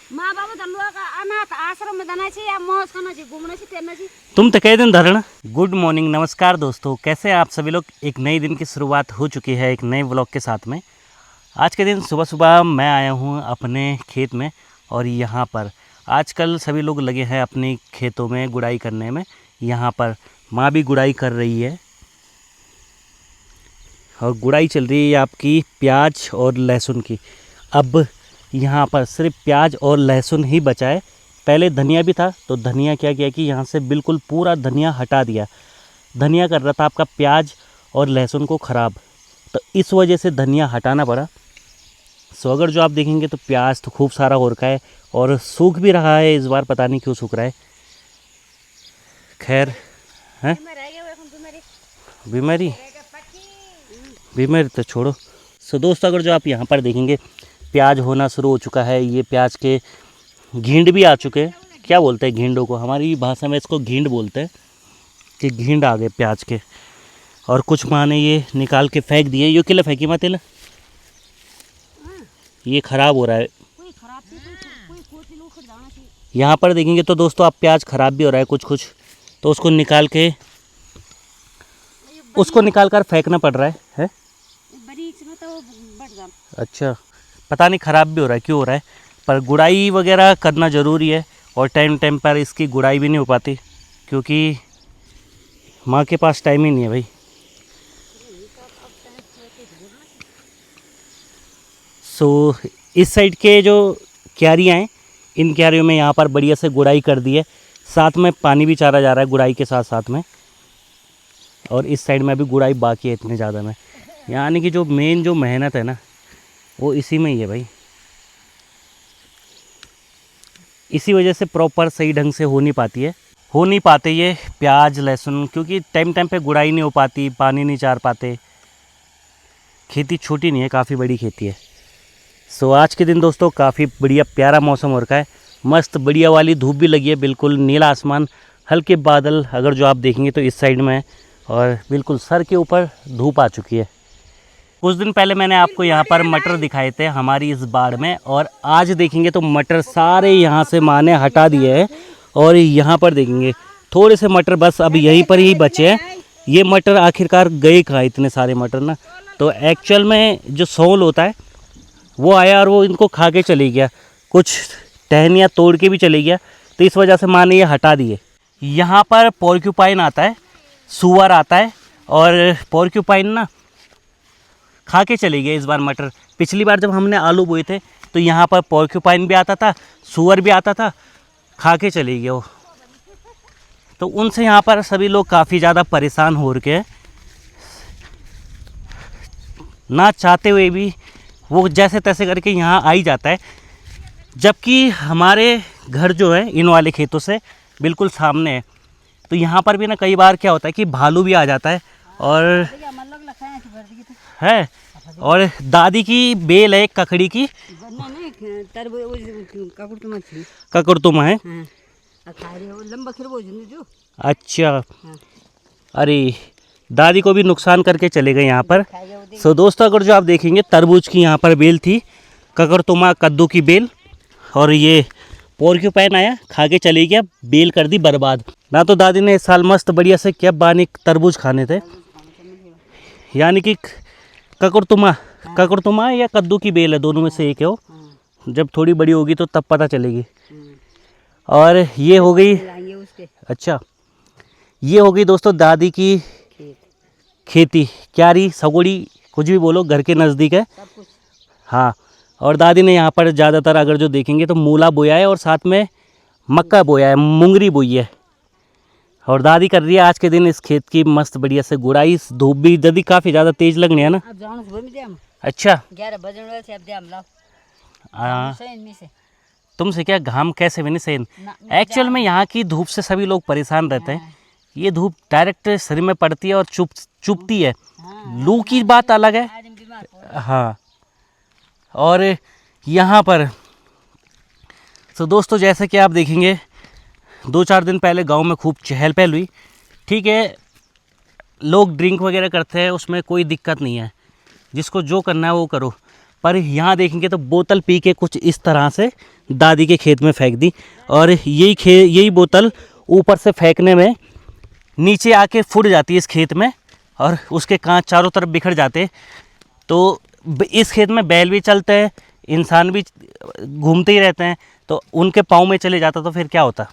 माँ बाबू तो लोग अनाथ आश्रम में जाना चाहिए या मौज करना चाहिए, घूमना चाहिए, तैरना चाहिए। तुम तो कह दिन धरण। गुड मॉर्निंग, नमस्कार दोस्तों, कैसे हैं आप सभी लोग। एक नई दिन की शुरुआत हो चुकी है एक नए व्लॉग के साथ में। आज के दिन सुबह सुबह मैं आया हूँ अपने खेत में और यहाँ पर आजकल सभी लोग लगे हैं अपने खेतों में गुड़ाई करने में। यहाँ पर माँ भी गुड़ाई कर रही है और गुड़ाई चल रही है आपकी प्याज और लहसुन की। अब यहाँ पर सिर्फ प्याज और लहसुन ही बचा है। पहले धनिया भी था तो धनिया क्या किया कि यहाँ से बिल्कुल पूरा धनिया हटा दिया। धनिया कर रहा था आपका प्याज और लहसुन को ख़राब, तो इस वजह से धनिया हटाना पड़ा। सो अगर जो आप देखेंगे तो प्याज तो खूब सारा हो रखा है और सूख भी रहा है इस बार, पता नहीं क्यों सूख रहा है। खैर हैं, बीमारी बीमारी तो छोड़ो। सो दोस्तों अगर जो आप यहाँ पर देखेंगे प्याज होना शुरू हो चुका है। ये प्याज के घींड भी आ चुके हैं। क्या बोलते हैं घींडों को, हमारी भाषा में इसको घींड बोलते हैं कि घींड आ गए प्याज के। और कुछ माँ ने ये निकाल के फेंक दिए। ये किला फेंकी मत तेल, ये ख़राब हो रहा है। यहाँ पर देखेंगे तो दोस्तों आप प्याज ख़राब भी हो रहा है कुछ कुछ, तो उसको निकाल कर फेंकना पड़ रहा है? अच्छा, पता नहीं ख़राब भी हो रहा है क्यों हो रहा है, पर गुड़ाई वगैरह करना ज़रूरी है। और टाइम टाइम पर इसकी गुड़ाई भी नहीं हो पाती क्योंकि माँ के पास टाइम ही नहीं है भाई। सो इस साइड के जो क्यारियाँ हैं, इन क्यारियों में यहाँ पर बढ़िया से गुड़ाई कर दी है। साथ में पानी भी चारा जा रहा है गुड़ाई के साथ साथ में। और इस साइड में अभी गुड़ाई बाकी है इतने ज़्यादा में। यानी कि जो मेन जो मेहनत है ना वो इसी में ही है भाई। इसी वजह से प्रॉपर सही ढंग से हो नहीं पाते ये प्याज लहसुन, क्योंकि टाइम टाइम पे गुड़ाई नहीं हो पाती, पानी नहीं चार पाते। खेती छोटी नहीं है, काफ़ी बड़ी खेती है। सो आज के दिन दोस्तों काफ़ी बढ़िया प्यारा मौसम हो रखा है। मस्त बढ़िया वाली धूप भी लगी है, बिल्कुल नीला आसमान, हल्के बादल अगर जो आप देखेंगे तो इस साइड में है और बिल्कुल सर के ऊपर धूप आ चुकी है। कुछ दिन पहले मैंने आपको यहाँ पर मटर दिखाए थे हमारी इस बाड़ में, और आज देखेंगे तो मटर सारे यहाँ से माँ ने हटा दिए हैं। और यहाँ पर देखेंगे थोड़े से मटर बस अब यहीं पर ही बचे हैं। ये मटर आखिरकार गए कहाँ इतने सारे मटर ना, तो एक्चुअल में जो सोल होता है वो आया और वो इनको खा के चले गया, कुछ टहनियाँ तोड़ के भी चले गया, तो इस वजह से माँ ने ये हटा दिए। यहाँ पर पोर्क्यूपाइन आता है, सुअर आता है, और पोर्क्यूपाइन ना खा के चले गए इस बार मटर। पिछली बार जब हमने आलू बोए थे तो यहाँ पर पोर्क्यूपाइन भी आता था, सुअर भी आता था, खा के चले गए वो। तो उनसे यहाँ पर सभी लोग काफ़ी ज़्यादा परेशान हो रखे हैं, ना चाहते हुए भी वो जैसे तैसे करके यहाँ आ ही जाता है। जबकि हमारे घर जो है इन वाले खेतों से बिल्कुल सामने है, तो यहाँ पर भी ना कई बार क्या होता है कि भालू भी आ जाता है। और है, और दादी की बेल है ककड़ी की, ककड़तुमा है। अच्छा, अरे दादी को भी नुकसान करके चले गए यहाँ पर। सो दोस्तों अगर जो आप देखेंगे तरबूज की यहाँ पर बेल थी, ककड़तुमा कद्दू की बेल, और ये पोर्क्यूपाइन आया खा के चले गया, बेल कर दी बर्बाद। ना तो दादी ने इस साल मस्त बढ़िया से क्या बानी तरबूज खाने थे। यानी कि ककड़तुमा या कद्दू की बेल है, दोनों में से एक है वो। जब थोड़ी बड़ी होगी तो तब पता चलेगी। और ये हो गई, अच्छा ये हो गई दोस्तों दादी की खेती, क्यारी सगोड़ी कुछ भी बोलो, घर के नज़दीक है। हाँ, और दादी ने यहाँ पर ज़्यादातर अगर जो देखेंगे तो मूला बोया है और साथ में मक्का बोया है, मुंगरी बोई है। और दादी कर रही है आज के दिन इस खेत की मस्त बढ़िया से गुड़ाई। धूप भी दादी काफ़ी ज़्यादा तेज लगनी है ना। अच्छा, 11 बजने वाले से अब दे हम लाओ। तुमसे क्या घाम कैसे भी नहीं सेन। एक्चुअल में यहाँ की धूप से सभी लोग परेशान रहते हैं। ये धूप डायरेक्ट शरीर में पड़ती है और चुभती है। लू की बात अलग है। हाँ, और यहाँ पर तो दोस्तों जैसे कि आप देखेंगे 2-4 दिन पहले गांव में खूब चहल पहल हुई। ठीक है, लोग ड्रिंक वगैरह करते हैं, उसमें कोई दिक्कत नहीं है, जिसको जो करना है वो करो। पर यहाँ देखेंगे तो बोतल पी के कुछ इस तरह से दादी के खेत में फेंक दी, और यही बोतल ऊपर से फेंकने में नीचे आके फूट जाती है इस खेत में, और उसके कांच चारों तरफ बिखर जाते। तो इस खेत में बैल भी चलते हैं, इंसान भी घूमते ही रहते हैं, तो उनके पाँव में चले जाता तो फिर क्या होता।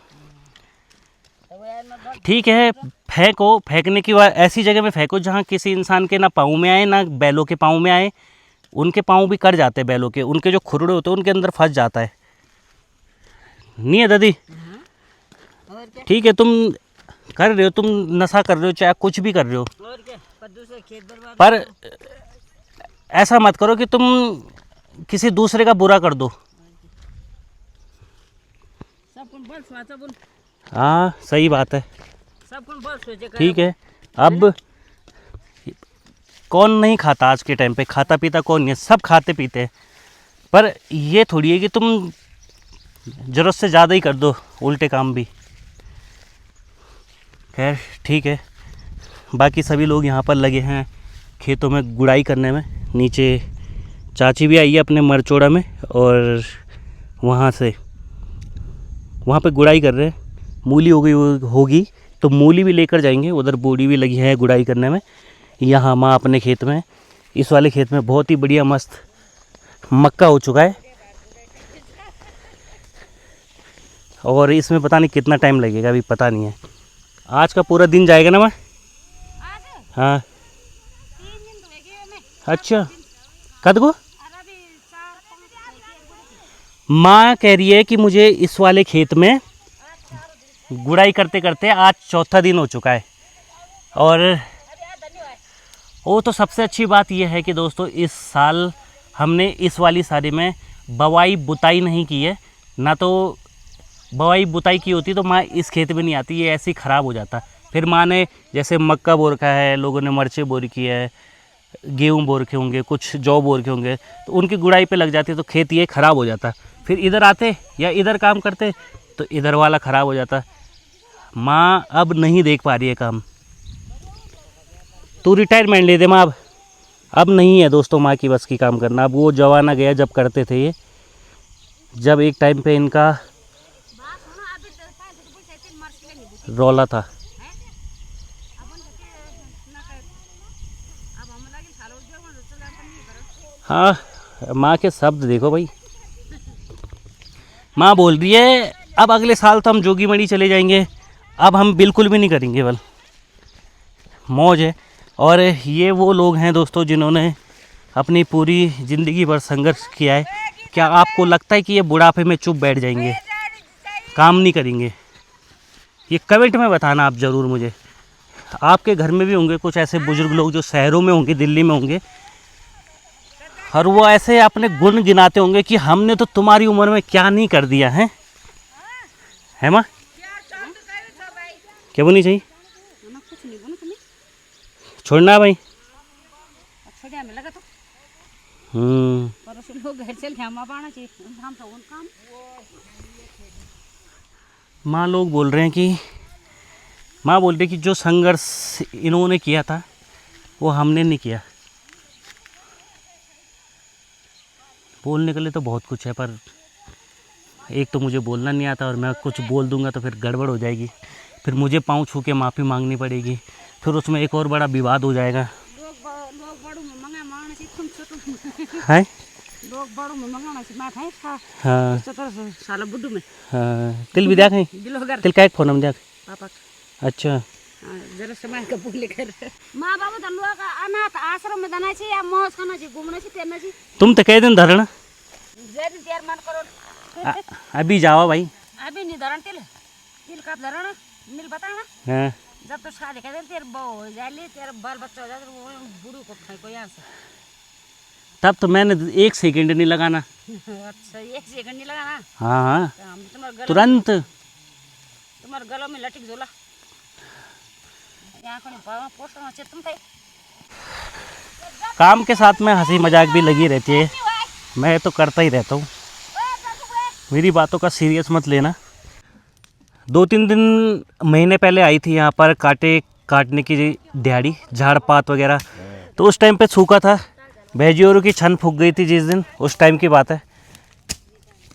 ठीक है, फेंको, फेंकने की बात ऐसी जगह में फेंको जहाँ किसी इंसान के ना पाँव में आए ना बैलों के पाँव में आए। उनके पाँव भी कट जाते हैं बैलों के, उनके जो खुरड़े होते हैं उनके अंदर फंस जाता है। नहीं है दादी? और क्या? ठीक है, तुम कर रहे हो, तुम नशा कर रहे हो, चाहे कुछ भी कर रहे हो, और क्या? पर दूसरे खेत बर्बाद। पर ऐसा मत करो कि तुम किसी दूसरे का बुरा कर दो। सब कौन बल सोचा बोल, हाँ सही बात है, सब कौन बल सोचे करे। ठीक है। अब कौन नहीं खाता आज के टाइम पे, खाता पीता कौन नहीं है, सब खाते पीते हैं। पर ये थोड़ी है कि तुम ज़रूरत से ज़्यादा ही कर दो उल्टे काम भी। खैर ठीक है, बाकी सभी लोग यहाँ पर लगे हैं खेतों में गुड़ाई करने में। नीचे चाची भी आई है अपने मरचोड़ा में, और वहाँ पे गुड़ाई कर रहे हैं। मूली हो गई होगी तो मूली भी लेकर जाएंगे, उधर बूढ़ी भी लगी है गुड़ाई करने में। यहाँ माँ अपने खेत में, इस वाले खेत में बहुत ही बढ़िया मस्त मक्का हो चुका है, और इसमें पता नहीं कितना टाइम लगेगा, अभी पता नहीं है। आज का पूरा दिन जाएगा ना माँ? आज हाँ 3 दिन तो गए मैं। अच्छा, कद को? और अभी 4-5 माँ कह रही है कि मुझे इस वाले खेत में गुड़ाई करते करते आज चौथा दिन हो चुका है। और वो तो सबसे अच्छी बात यह है कि दोस्तों इस साल हमने इस वाली सारी में बवाई बुताई नहीं की है, ना तो बवाई बुताई की होती तो माँ इस खेत में नहीं आती, ये ऐसे ही ख़राब हो जाता। फिर माँ ने जैसे मक्का बो रखा है, लोगों ने मर्चे बो रखी है, गेहूँ बो रखे होंगे, कुछ जौ बो रखे होंगे, तो उनकी गुड़ाई पे लग जाती तो खेत ये ख़राब हो जाता। फिर इधर आते या इधर काम करते तो इधर वाला ख़राब हो जाता। माँ अब नहीं देख पा रही है काम, तू रिटायरमेंट ले दे माँ। अब नहीं है दोस्तों माँ की बस की काम करना। अब वो जमाना गया जब करते थे ये, जब एक टाइम पे इनका बात सुनो, अभी तो पाए तो बोलते थे मर के नहीं बुझे रौला था। हैं। अब उन के ना कर, अब हम लगे सालों जो मन चला कर नहीं करो। हाँ, माँ के शब्द देखो भाई। माँ बोल रही है अब अगले साल तो हम जोगीमढ़ी चले जाएंगे, अब हम बिल्कुल भी नहीं करेंगे, बल मौज है। और ये वो लोग हैं दोस्तों जिन्होंने अपनी पूरी ज़िंदगी भर संघर्ष किया है। क्या आपको लगता है कि ये बुढ़ापे में चुप बैठ जाएंगे, काम नहीं करेंगे? ये कमेंट में बताना आप ज़रूर मुझे। आपके घर में भी होंगे कुछ ऐसे बुजुर्ग लोग जो शहरों में होंगे, दिल्ली में होंगे, और वो ऐसे अपने गुण गिनाते होंगे कि हमने तो तुम्हारी उम्र में क्या नहीं कर दिया है माँ? क्या बोलनी चाहिए? ना कुछ नहीं बोलो तुम्हें, छोड़ना भाई। छोड़िया में लगा तो पर उस लोग घर चल के हम पाना चाहिए हम तो उन काम। माँ लोग बोल रहे हैं कि माँ बोल रही कि जो संघर्ष इन्होंने किया था वो हमने नहीं किया। बोलने के लिए तो बहुत कुछ है, पर एक तो मुझे बोलना नहीं आता, और मैं कुछ बोल दूंगा तो फिर गड़बड़ हो जाएगी, फिर मुझे पाँव छू के माफ़ी मांगनी पड़ेगी, फिर उसमें एक और बड़ा विवाद हो जाएगा। लोग बड़ू में मंगा मारना चाहिए तुम छोटू है लोग बड़ू में मंगाना चाहिए माथा है था हाँ तो साला बुड्ढू में हाँ, तिल भी देख बिलोगर तिल का एक फोन हम देख। पापा अच्छा जरा समय का भूल लेकर माँ बाबू तो लोग अनाथ आश्रम में जाना चाहिए या मौज खाना चाहिए, घूमना चाहिए, तैरना चाहिए। तुम तो कह दिन धरण जैसे तैयार मन करो अभी जाओ भाई। अभी नहीं धरण तिल तिल का धरण मिल बताना। हाँ जब तो शादी कर दे तेरे बहू हो जाए तेरा बाल बच्चा हो जाए वो बूढ़ू को फेंको यहाँ से। तब तो मैंने 1 सेकंड नहीं लगाना। अच्छा 1 सेकंड नहीं लगा ना। हाँ हाँ तो हम तुरंत। तुम्हारे गलों में लटक झोला यहाँ को पोस्टर अच्छे तुम थे। काम के साथ में हंसी मजाक भी लगी रहती है, मैं तो करता ही रहता हूँ, मेरी बातों का सीरियस मत लेना। 2-3 दिन महीने पहले आई थी यहाँ पर काटने की दिहाड़ी, झाड़ पात वगैरह, तो उस टाइम पे सूखा था भेजियोरों की छन फूक गई थी जिस दिन, उस टाइम की बात है।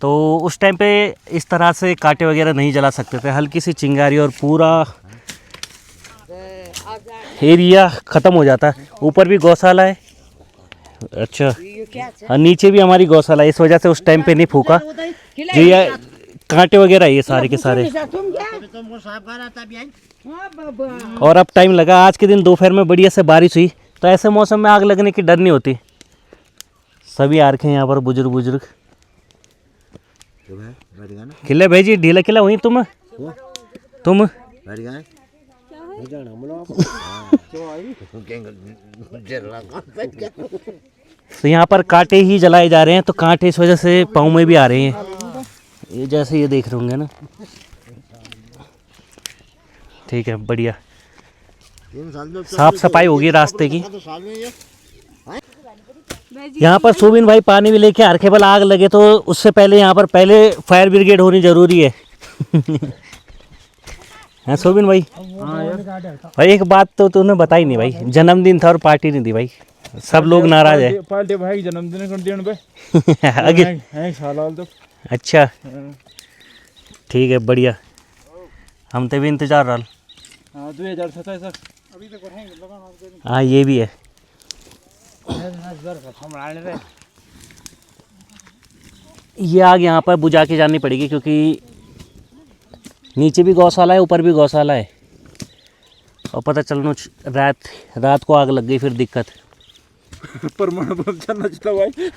तो उस टाइम पे इस तरह से कांटे वगैरह नहीं जला सकते थे, हल्की सी चिंगारी और पूरा एरिया ख़त्म हो जाता है। ऊपर भी गौशाला है, अच्छा, और नीचे भी हमारी गौशाला है, इस वजह से उस टाइम पे नहीं फूका। जो ये कांटे वगैरह ये सारे के सारे। और अब टाइम लगा, आज के दिन दोपहर में बढ़िया से बारिश हुई, तो ऐसे मौसम में आग लगने की डर नहीं होती। सभी आ रखे हैं यहाँ पर बुजुर्ग बुजुर्ग। खिले भाई जी, ढीला खिला हुई तुम तो यहाँ पर कांटे ही जलाए जा रहे हैं, तो कांटे इस वजह से पाँव में भी आ रहे हैं, ये जैसे ये देख रहे होंगे ना। ठीक है, बढ़िया साफ सफाई होगी रास्ते की। यहाँ पर सोबिन भाई पानी भी लेके आ रखे, भला आग लगे तो उससे पहले यहाँ पर पहले फायर ब्रिगेड होनी जरूरी है। हाँ सोबिन भाई, भाई एक बात तो तूने बताई नहीं भाई, जन्मदिन था और पार्टी नहीं दी भाई, सब लोग नाराज है। पार्टी भाई जन्मदिन कर देने पे आगे है साल तो। अच्छा ठीक है, बढ़िया, हम तो भी इंतजार रहा। हां 2027 अभी तक रहेंगे लगाना। हाँ ये भी है। ये आग यहाँ पर बुझा के जानी पड़ेगी, क्योंकि नीचे भी गौशाला है, ऊपर भी गौशाला है, और पता चलना रात को आग लग गई फिर दिक्कत। परमाणु बम चलना चला भाई,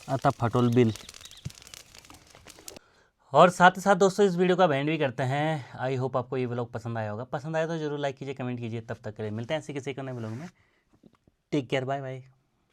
अतः फटोल बिल। और साथ ही साथ दोस्तों इस वीडियो का बैंड भी करते हैं। आई होप आपको ये व्लॉग पसंद आया होगा, पसंद आया तो जरूर लाइक कीजिए, कमेंट कीजिए। तब तक के लिए मिलते हैं ऐसे किसी को नए व्लॉग में। Take care, bye bye.